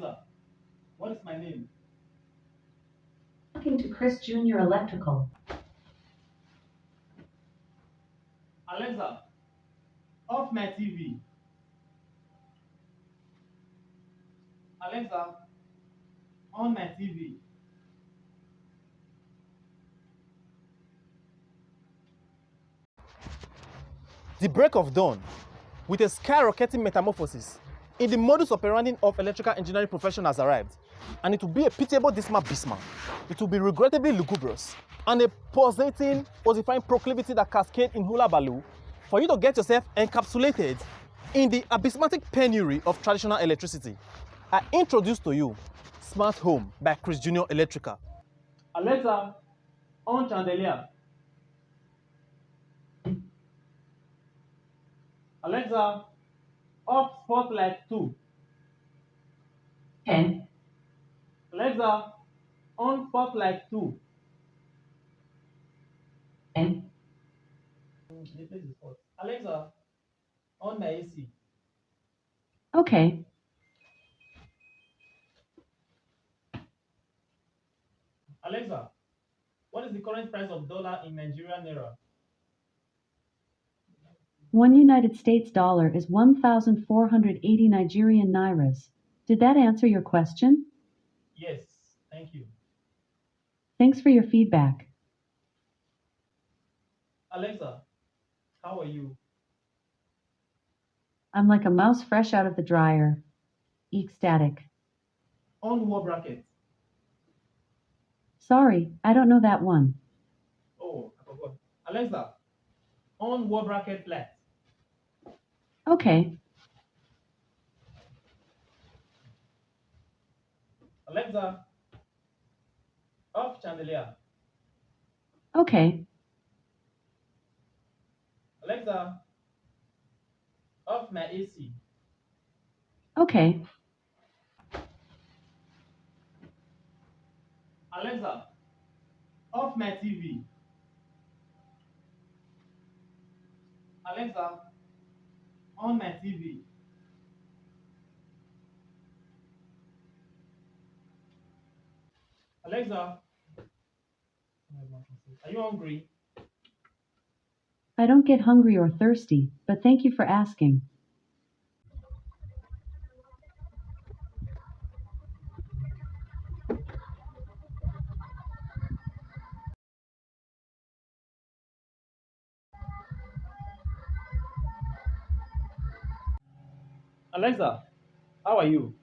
Alexa, what is my name? Talking to Kris Jnr Electrical. Alexa, off my TV. Alexa, on my TV. The break of dawn, with a skyrocketing metamorphosis in the modus operandi of electrical engineering profession has arrived, and it will be a pitiable dismal bismarck. It will be regrettably lugubrious and a pulsating, ossifying proclivity that cascades in hula baloo for you to get yourself encapsulated in the abysmatic penury of traditional electricity. I introduce to you Smart Home by Kris Jnr Electrical. Alexa, on chandelier. Alexa, off spotlight 2. Okay. Alexa, on spotlight 2. Okay. Alexa, on my AC. Okay. Alexa, what is the current price of dollar in Nigerian naira? One United States dollar is 1,480 Nigerian nairas. Did that answer your question? Yes, thank you. Thanks for your feedback. Alexa, how are you? I'm like a mouse fresh out of the dryer. Ecstatic. On wall bracket. Sorry, I don't know that one. Oh, I forgot. Alexa, on wall bracket flat. Okay. Alexa, off chandelier. Okay. Alexa, off my AC. Okay. Alexa, off my TV. Alexa, on my TV. Alexa, are you hungry? I don't get hungry or thirsty, but thank you for asking. Alexa, how are you?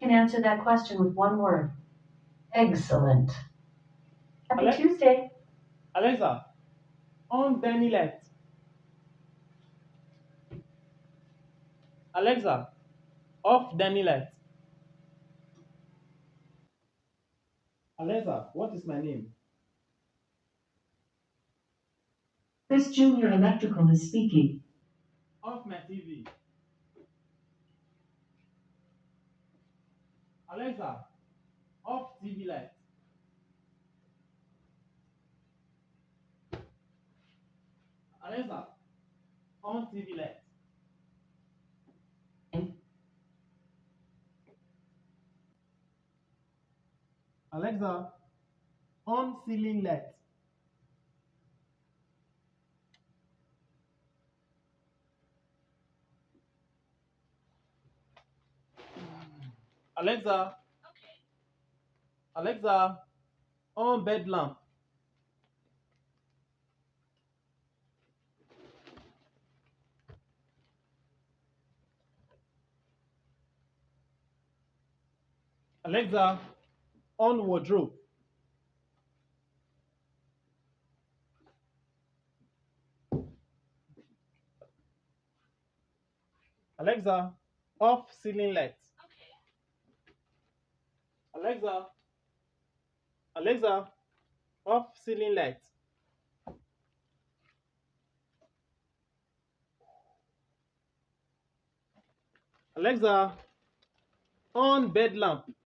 I can answer that question with one word. Excellent. Happy Ale- Tuesday. Alexa, on Danny light. Alexa, off Danny light. Alexa, what is my name? Kris Jnr Electrical is speaking. Off my TV. Alexa, off TV light. Alexa, on TV light. Alexa, on ceiling light. Alexa, Alexa, on bed lamp. Alexa, on wardrobe. Alexa, off ceiling light. Alexa, Alexa, off ceiling light. Alexa, on bed lamp.